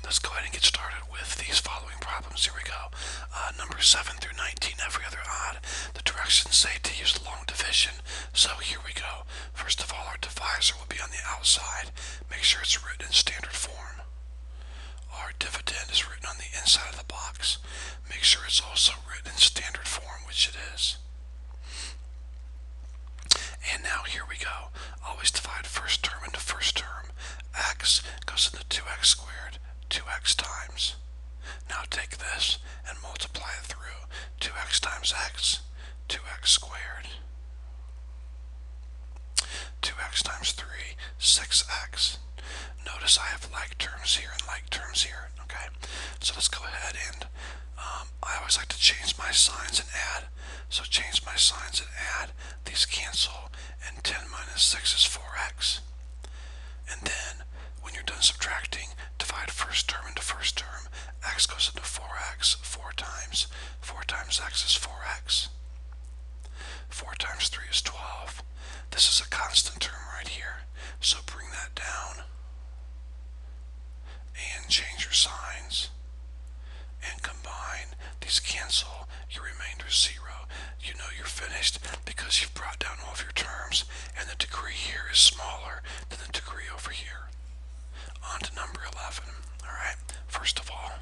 let's go ahead and get started with these following problems. Here we go. Number 7 through 19, every other odd. The directions say to use long division. So here we go. First of all, our divisor will be on the outside. Make sure it's written in standard form. Our dividend is written on the inside of the box. Make sure it's also written in standard form, which it is. And now here we go. Always divide first term into first term. X goes into 2x squared, 2x times. Now take this and multiply it through. 2x times x, 2x squared. 2x times 3, 6x. Notice I have like terms here and like terms here, okay? So let's go ahead and, I always like to change my signs and add. So change my signs and add. These cancel, and 10 minus 6 is 4x. And then, when you're done subtracting, divide first term into first term. X goes into 4x, 4 times. 4 times x is 4x. 4 times 3 is 12. This is a constant term right here, so bring that down. And change your signs. And combine. These cancel. Your remainder is 0. You know you're finished because you've brought down all of your terms, and the degree here is smaller than the degree over here. On to number 11. Alright, first of all,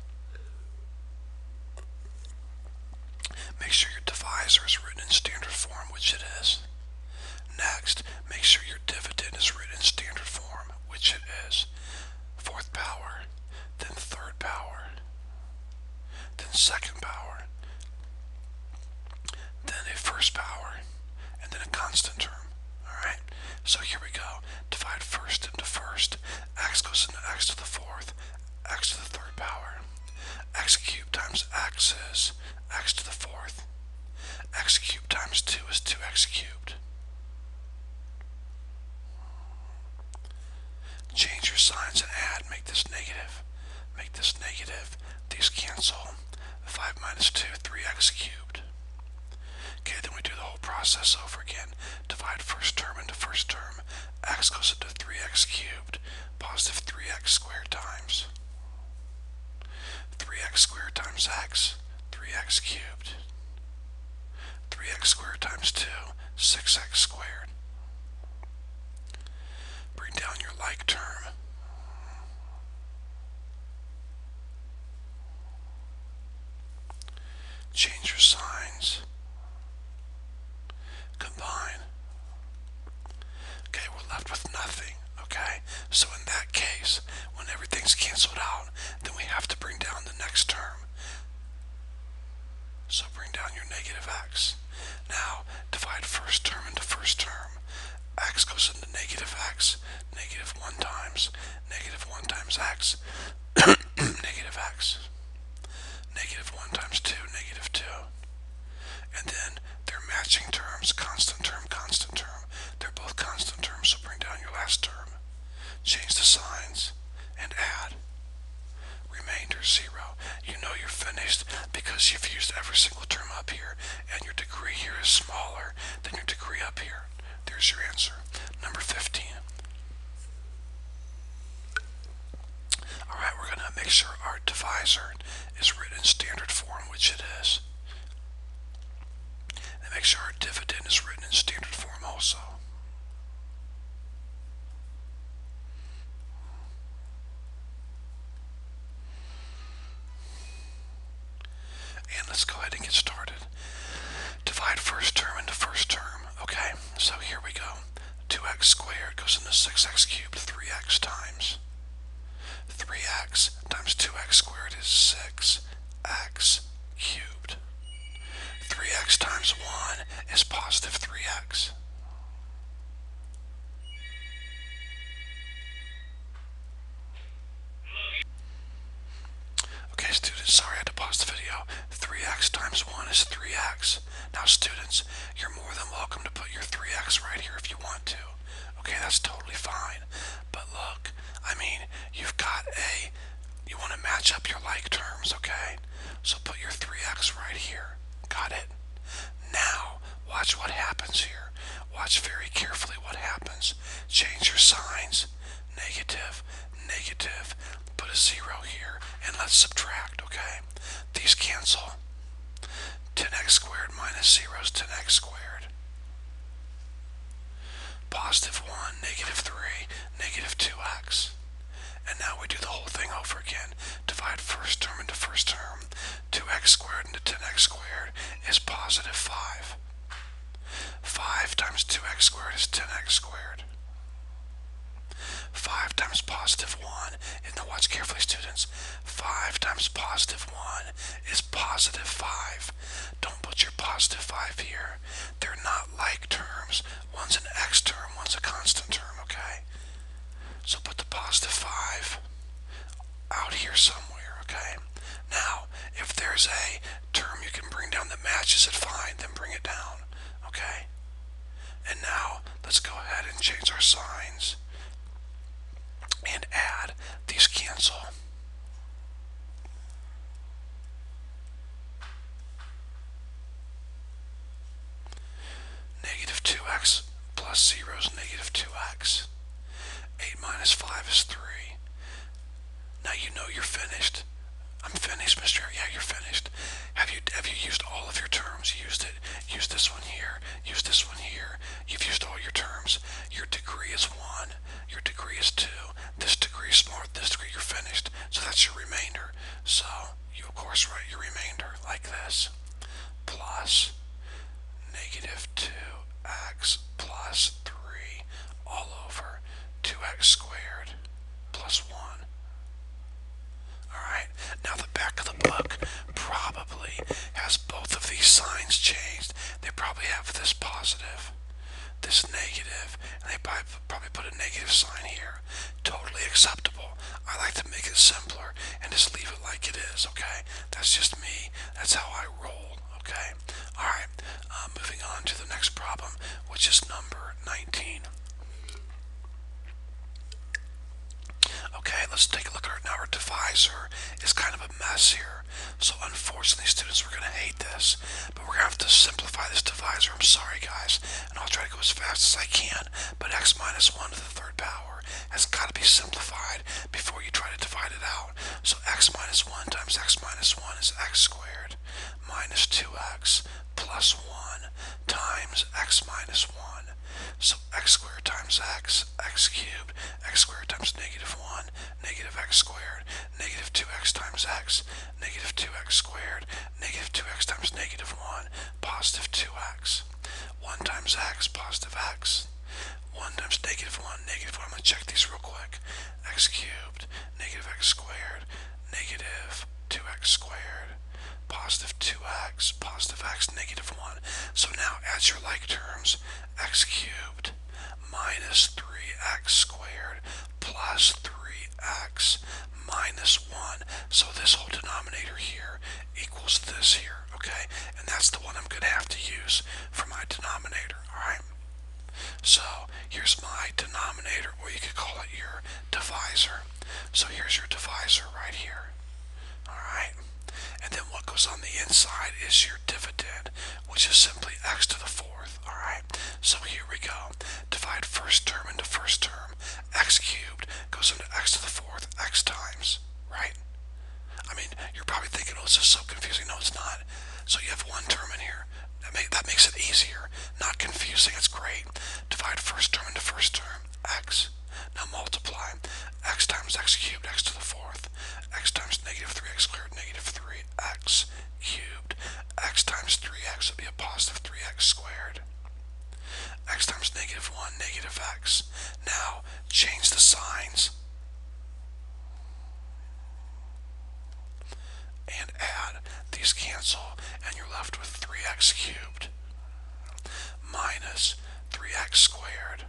make sure your divisor is written in standard form, which it is. Next, make sure your dividend is written in standard form, which it is. Fourth power, then third power, then second power, then a first power, and then a constant term. Alright, so here we go. Divide first into first. X goes into x to the fourth, x to the third power. X cubed times x is x to the fourth. X cubed times 2 is 2x cubed. Change your signs and add. Make this negative. Make this negative. These cancel. 5 minus 2, 3x cubed. Okay, then we do the whole process over again. Divide first term into first term. X goes into 3x cubed. Positive 3x squared times. 3x squared times x, 3x cubed. 3x squared times 2, 6x squared. Bring down your like term. Change your signs. Combine. Okay, we're left with nothing, okay? So in that case, when everything's canceled out, then we have to bring down the next term. So bring down your negative x. Now, divide first term into first term. X goes into negative x, negative 1 times. Negative 1 times x, negative x. Negative 1 times 2, negative 2. And then they're matching terms, constant term, constant term. They're both constant terms, so bring down your last term. Change the signs and add. Remainder 0. You know you're finished because you've used every single term up here, and your degree here is smaller than your degree up here. There's your answer. Number 15. Alright, we're going to make sure our divisor is written in standard form, which it is. And make sure our dividend is written in standard form also. And let's go ahead and get started. Divide first term into first term. Okay, so here we go. 2x squared goes into 6x cubed, 3x times. 3x times 2x squared is 6x cubed. 3x times 1 is positive 3x. Okay, students, sorry I had to pause the video. 3x times 1 is 3x. Now, students, you're more than welcome to put your 3x right here if you want to. Okay, that's totally fine. But look, I mean, you've got you want to match up your like terms, okay? So put your 3x right here. Got it? Now, watch what happens here. Watch very carefully what happens. Change your signs. Negative, negative. negative, put a 0 here, and let's subtract, okay? These cancel. 10x squared minus 0 is 10x squared. Positive 1, negative 3, negative 2x. And now we do the whole thing over again. Divide first term into first term. 2x squared into 10x squared is positive 5. 5 times 2x squared is 10x squared. 5 times positive 1, and now watch carefully, students. 5 times positive 1 is positive 5. Don't put your positive 5 here. They're not like terms. One's an x term, one's a constant term, okay? So put the positive 5 out here somewhere, okay? Now, if there's a term you can bring down that matches it, fine, then bring it down, okay? And now, let's go ahead and change our signs and add. These cancel. Negative 2x plus 0 is negative 2x. 8 minus 5 is 3. Now you know you're finished. I'm finished, Mr. Yeah, you're finished. Have you used all of your terms? Used it. Use this one here. Use this one here. You've used all your terms. Your degree is 1. Your degree is 2. This degree is smaller than this degree. You're finished. So that's your remainder. So you of course write your remainder like this. Plus negative 2x plus 3 all over 2x squared plus 1. Alright, now the back of the book probably has both of these signs changed. They probably have this positive, this negative, and they probably put a negative sign here. Totally acceptable. I like to make it simpler and just leave it like it is, okay? That's just me. That's how I roll, okay? Alright, moving on to the next problem, which is number 19. Okay, let's take a look at our divisor. It's kind of a mess here. So unfortunately, students, we're going to hate this. But we're going to have to simplify this divisor. I'm sorry, guys. And I'll try to go as fast as I can. But x minus 1 to the third power has got to be simplified before you try to divide it out. So x minus 1 times x minus 1 is x squared minus 2x plus 1 times x minus 1. So x squared times x cubed, x squared times negative 1, negative x squared, negative 2x times x, negative 2x squared, negative 2x times negative 1, positive 2x. 1 times x, positive x. 1 times negative 1, negative 1. I'm going to check these real quick. X cubed, negative x squared, negative 2x squared, positive 2x, positive x, negative 1. So now add your like terms. X cubed minus 3x squared plus 3x minus 1. So this whole denominator here equals this here, okay? And that's the one I'm going to have to use for my denominator, alright? So here's my denominator, or you could call it your divisor. So here's your divisor right here, alright? And then what goes on the inside is your dividend, which is simply x to the fourth, alright? So here we go. Divide first term into first term. X cubed goes into x to the fourth, x times, right? I mean, you're probably thinking, oh, this is so confusing. No, it's not. So you have one term in here. That makes it easier. Not confusing, it's great. Divide first term into first term, x. Now multiply. X times x cubed, x to the fourth. X times negative 3x squared, negative 3x cubed. X times 3x would be a positive 3x squared. X times negative 1, negative x. Now, change the signs. And add. These cancel, and you're left with 3x cubed minus 3x squared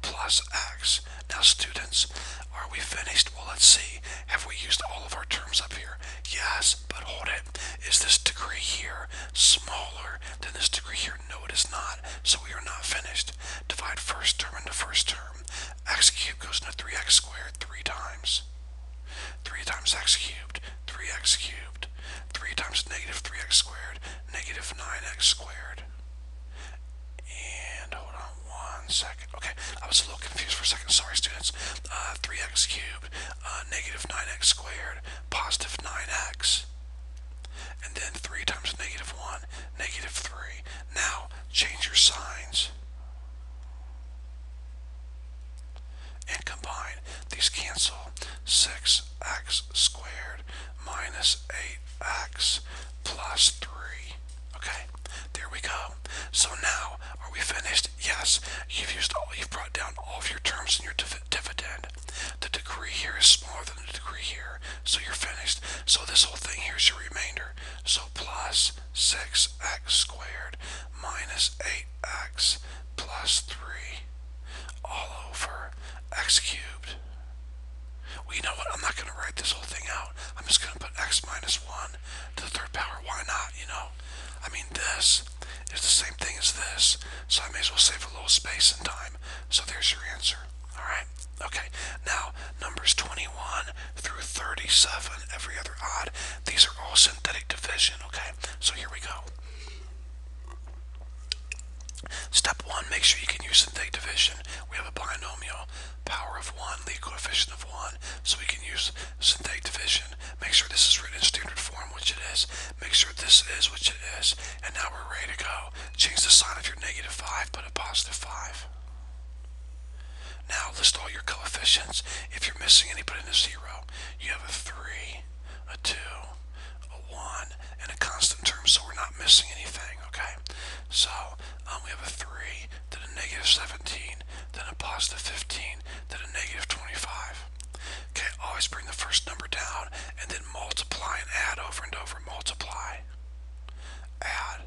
plus x. Now, students, are we finished? Well, let's see. Have we used all of our terms up here? Yes, but hold it. Is this degree here smaller than this degree here? No, it is not. So we are not finished. Divide first term into first term. X cubed goes into 3x squared 3 times. 3 times x cubed, 3x cubed. 3 times negative 3x squared, negative 9x squared. And hold on 1 second. Okay, I was a little confused for a second. Sorry, students. 3x cubed, negative 9x squared, positive 9x. And then 3 times negative 1, negative 3. Now, change your signs and combine. These cancel. 6x squared minus 8x plus 3. Okay, there we go. So now, are we finished? Yes. You've brought down all of your terms in your dividend. The degree here is smaller than the degree here, so you're finished. So this whole thing here is your remainder. So plus 6x squared minus 8x plus 3 all over x cubed. Well, you know what? I'm not going to write this whole thing out. I'm just going to put x minus 1 to the third power. Why not, you know? I mean, this is the same thing as this, so I may as well save a little space and time. So there's your answer. All right? Okay. Now, numbers 21 through 37, every other odd, these are all synthetic division, okay? So here we go. Step 1, make sure you can use synthetic division. We have a binomial, power of 1, lead coefficient of 1, so we can use synthetic division. Make sure this is written in standard form, which it is. Make sure this is, which it is. And now we're ready to go. Change the sign of your negative 5, put a positive 5. Now list all your coefficients. If you're missing any, put in a 0. You have a 3, a 2, a 1, and a constant term, so we're not missing anything, okay? So we have a 3, then a negative 17, then a positive 15, then a negative 25. Okay, always bring the first number down and then multiply and add over and over. Multiply, add,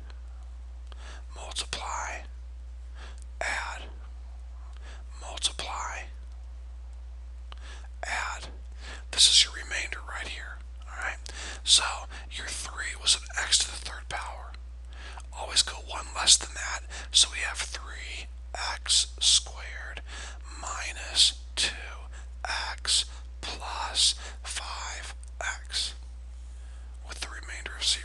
multiply, add, multiply, add. This is your remainder right here. Alright, so your 3 was an x to the third power. Always go 1 less than that, so we have 3x squared minus 2x plus 5x with the remainder of 0.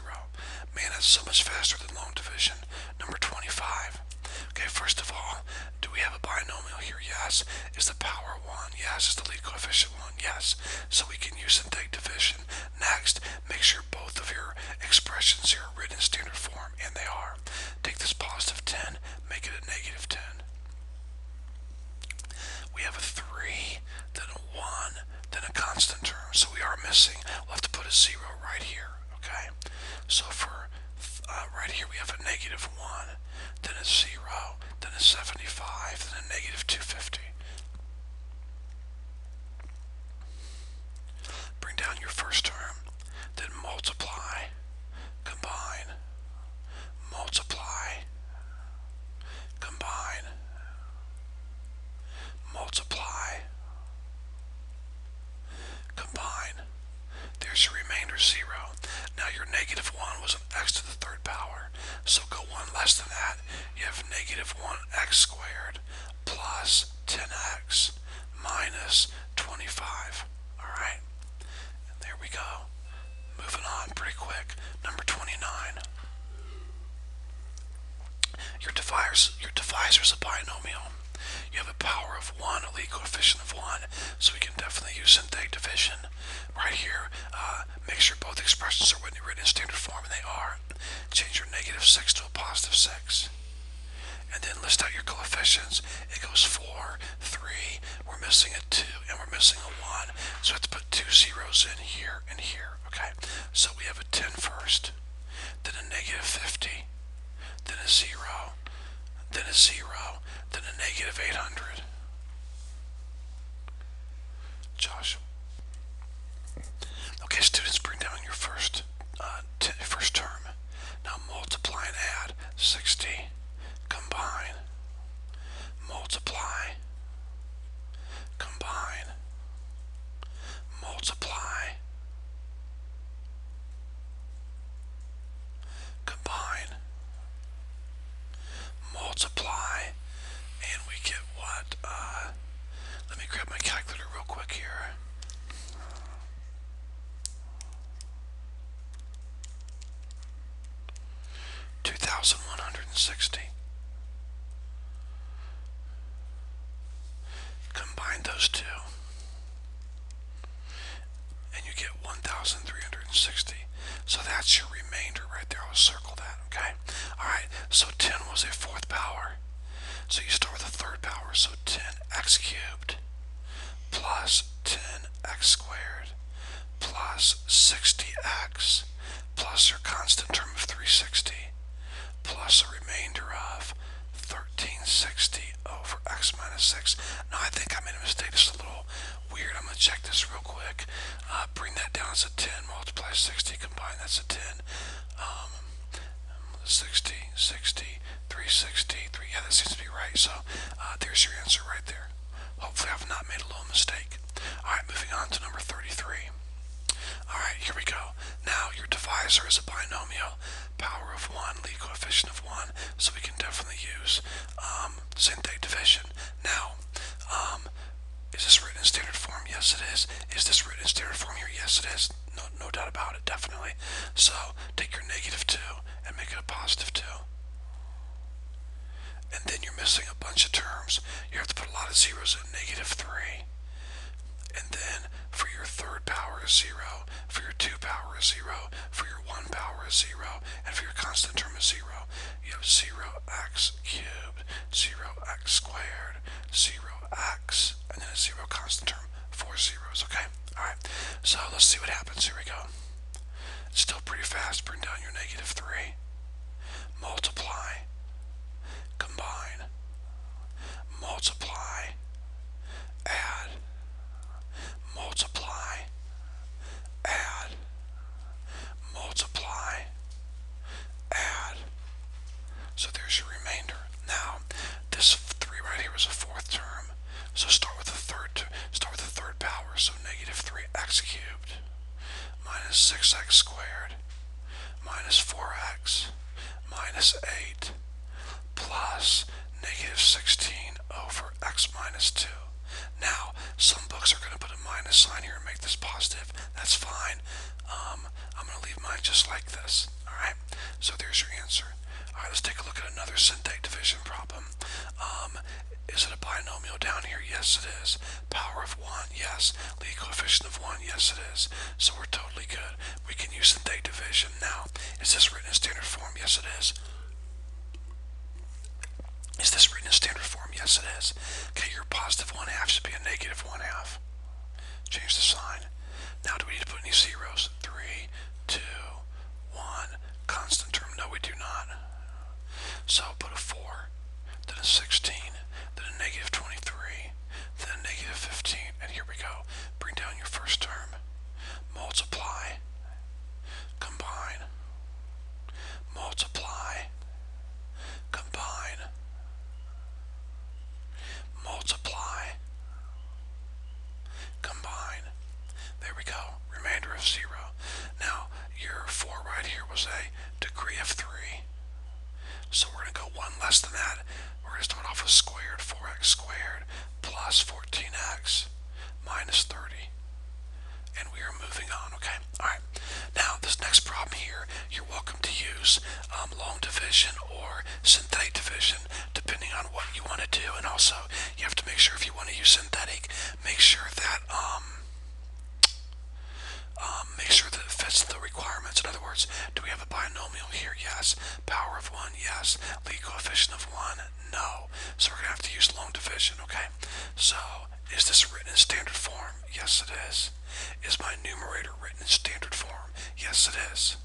Man, that's so much faster than long division. Number 25. Okay, first of all, do we have a binomial here? Yes. Is the power 1? Yes. Is the lead coefficient 1? Yes. So we can use synthetic division. Next, make sure both of your expressions here are written in standard form, and they are. Take this positive 10, make it a negative 10. We have a 3, then a 1, then a constant term, so we are missing. We'll have to put a 0 right here, okay? So for right here we have a negative 1, then a 0, then a 75, then a negative 250. Bring down your first term, then multiply, combine, multiply, combine, multiply, combine. There's your remainder 0. Now your negative 1 was an x to the third power, so go 1 less than that. You have negative 1x squared plus 10x minus 25. Alright, and there we go. Moving on pretty quick. Number 29. Your divisor is a binomial. You have a power of 1, a lead coefficient of 1, so we can definitely use synthetic division. Right here, make sure both expressions are written in standard form, and they are. Change your negative 6 to a positive 6. And then list out your coefficients. It goes 4, 3, we're missing a 2, and we're missing a 1. So we have to put 2 zeros in here and here, okay? So we have a 10 first, then a negative 50, then a 0, then a 0, then a negative 800. Josh. Okay, students, bring down your first term. Now multiply and add. 60. Combine. Multiply. Combine. Multiply. Combine. Multiply. And we get what? Let me grab my calculator real quick here. 2,160. those two, and you get 1,360. So that's your remainder right there. I'll circle that, okay? Alright, so 10 was a fourth power. So you start with a third power, so 10x cubed plus 10x squared plus 60x plus your constant term of 360 plus a remainder of 1360 over x minus 6. Now I think I made a mistake. This is a little weird. I'm going to check this real quick. Bring that down as a 10, multiply 60, combine, that's a 10. 60, 60, 360, 3. Yeah, that seems to be right. So there's your answer right there. Hopefully I've not made a little mistake. Alright, moving on to number 33. Alright, here we go. Now your divisor is a binomial, power of 1, lead coefficient of 1, so we can definitely use synthetic division. Now, is this written in standard form? Yes, it is. Is this written in standard form here? Yes, it is. No doubt about it, definitely. So, take your negative 2 and make it a positive 2. And then you're missing a bunch of terms. You have to put a lot of zeros in. Negative 3. And then for your third power is 0, for your 2 power is 0, for your 1 power is 0, and for your constant term is 0. You have 0x cubed, 0x squared, 0x, and then a 0 constant term, 4 zeros, okay? Alright, so let's see what happens. Here we go. It's still pretty fast. Bring down your negative 3. Multiply. Combine. Multiply. Add. Multiply, add, multiply, add. So there's your remainder. Now, this 3 right here is a fourth term. So start with the third power. So negative 3x cubed minus 6x squared minus 4x minus 8 plus negative 16 over x minus 2. Now, some books are going to put a minus sign here and make this positive. That's fine. I'm going to leave mine just like this. Alright, so there's your answer. Alright, let's take a look at another synthetic division problem. Is it a binomial down here? Yes, it is. Power of 1, yes. Lead coefficient of 1, yes, it is. So we're totally good. We can use synthetic division. Now, is this written in standard form? Yes, it is. Is this written in standard form? Yes, it is. Okay, your positive 1/2 should be a negative 1/2. Change the sign. Now, do we need to put any zeros? 3, 2, 1. Constant term. No, we do not. So I'll put a 4, then a 16, then a negative 23, then a negative 15, and here we go. Bring down your first term. Multiply. Combine. Multiply. Combine. Multiply. Combine. There we go. Remainder of 0. Now, your 4 right here was a degree of 3. So we're going to go 1 less than that. We're going to start off with squared, 4x squared, plus 14x, minus 30. And we are moving on, okay? Alright. Now, this next problem here, you're welcome to use long division or synthetic division, depending on what you want to do. And also, you have to make sure if you want to use synthetic, make sure that it fits the requirements. In other words, do we have a binomial here? Yes. Power of 1? Yes. Lead coefficient of 1? No. So we're going to have to use long division, okay? So, is this written in standard form? Yes, it is. Is my numerator written in standard form? Yes, it is.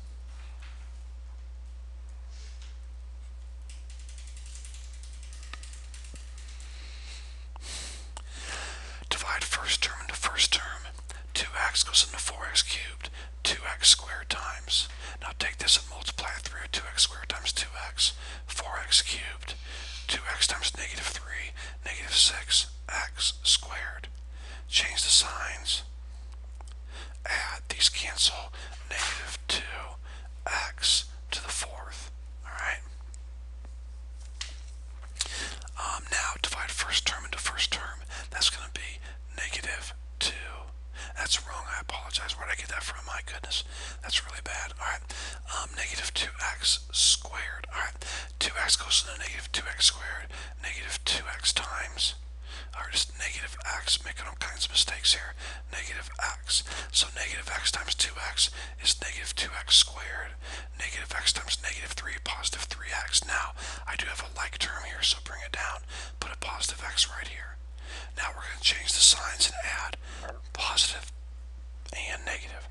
Divide first term into first term. 2x goes into 4x cubed. 2x squared times. Now take this and multiply it through. 2x squared times 2x. 4x cubed. 2x times negative 3. Negative 6x squared. Change the signs. Add. These cancel. Negative 2x to the 4th. Alright. Now divide first term into first term. That's going to be negative 2. That's wrong. I apologize. Where did I get that from? My goodness. That's really bad. Alright. Negative 2x squared. Alright. 2x goes to the negative 2x squared. Negative 2x times. Or just negative x. Make them x. So negative x times 2x is negative 2x squared. Negative x times negative 3, positive 3x. Now, I do have a like term here, so bring it down. Put a positive x right here. Now we're going to change the signs and add positive and negative.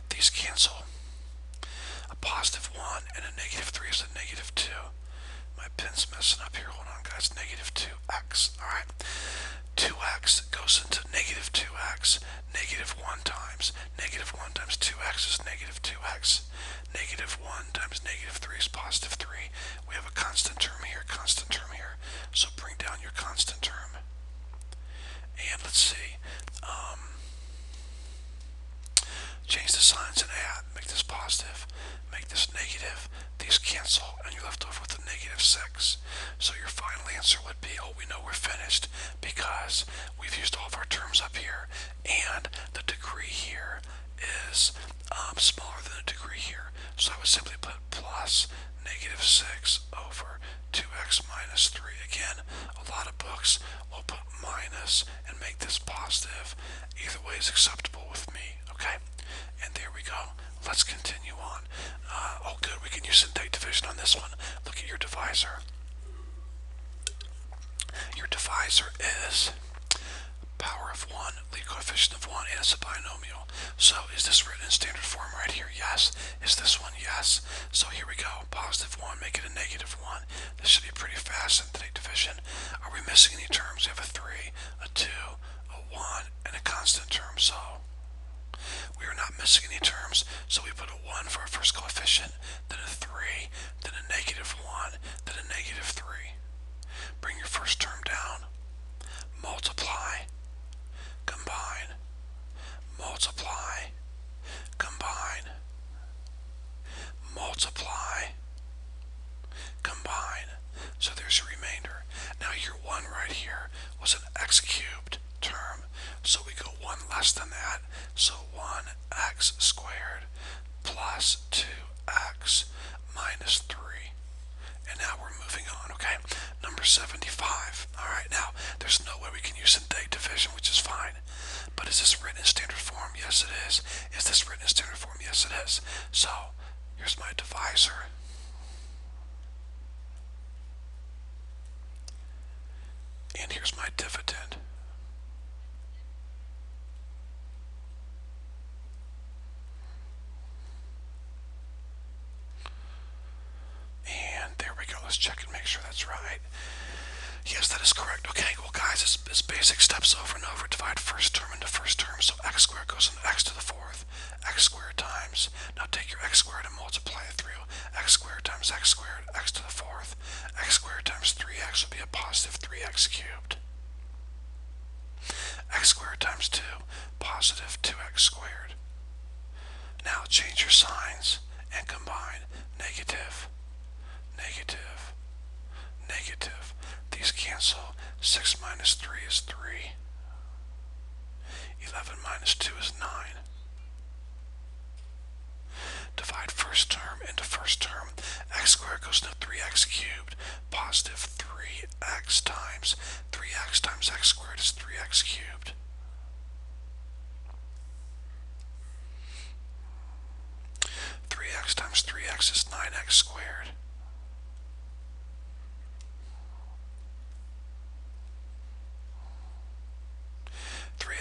These cancel. A positive 1 and a negative 3 is a negative 2. My pen's messing up here. Hold on, guys. Negative 2x. Alright. 2x goes into negative 2x. Negative 1 times. Negative 1 times 2x is negative 2x. Negative 1 times negative 3 is positive 3. We have a constant term here, constant term here. So bring down your constant term. And let's see. Change the signs and add. Make this positive. Make this negative. These cancel, and you're left over with a negative 6. So your final answer would be, oh, we know we're finished because we've used all of our terms up here, and the degree here is smaller than the degree here. So I would simply put plus negative 6 over 2x minus 3. Again, a lot of books will put minus and make this positive. Either way is acceptable with me, okay? And there we go. Let's continue on. Oh good, we can use synthetic division on this one. Look at your divisor. Your divisor is power of 1, lead coefficient of 1, and it's a binomial. So is this written in standard form right here? Yes. Is this one? Yes. So here we go. Positive 1, make it a negative 1. This should be pretty fast, synthetic division. Are we missing any terms? We have a 3, a 2, a 1, and a constant term. So we are not missing any terms, so we put a 1 for our first coefficient, then a 3, then a negative 1, then a negative 3. Bring your first term down. Multiply. Combine. Multiply. Combine. Multiply. Combine. So there's your remainder. Now your 1 right here was an x cubed term. So we go 1 less than that. So 1x squared plus 2x minus 3. And now we're moving on, okay? Number 75. Alright, now there's no way we can use synthetic division, which is fine. But is this written in standard form? Yes, it is. Is this written in standard form? Yes, it is. So here's my divisor. And here's my dividend. And there we go. Let's check and make sure that's right. Yes, that is correct. Okay, well guys, it's basic steps over and over. Divide first term into first term. So x squared goes into x to the 4th. X squared times. Now take your x squared and multiply it through. X squared times x squared, x to the 4th. X squared times 3x would be a positive 3x cubed. X squared times 2, positive 2x squared. Now change your signs and combine. Negative, negative, negative. These cancel. 6 minus 3 is 3. 11 minus 2 is 9. Divide first term into first term. X squared goes into 3x cubed. Positive 3x times 3x times x squared is 3x cubed. X times 3x is 9x squared.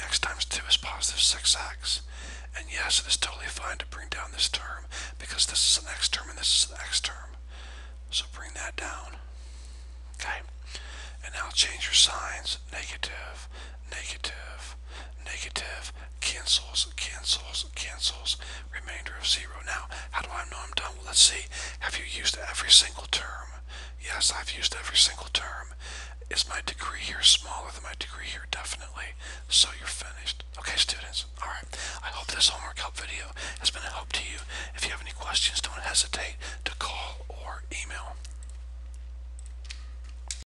X times 2 is positive 6x. And yes, it is totally fine to bring down this term because this is an x term and this is an x term. So bring that down. Okay. And now change your signs. Negative, negative, negative, cancels, cancels, cancels, remainder of 0. Now, how do I know I'm done? Well, let's see. Have you used every single term? Yes, I've used every single term. Is my degree here smaller than my degree here? Definitely. So you're finished. Okay, students. Alright. I hope this homework help video has been a help to you. If you have any questions, don't hesitate to call or email.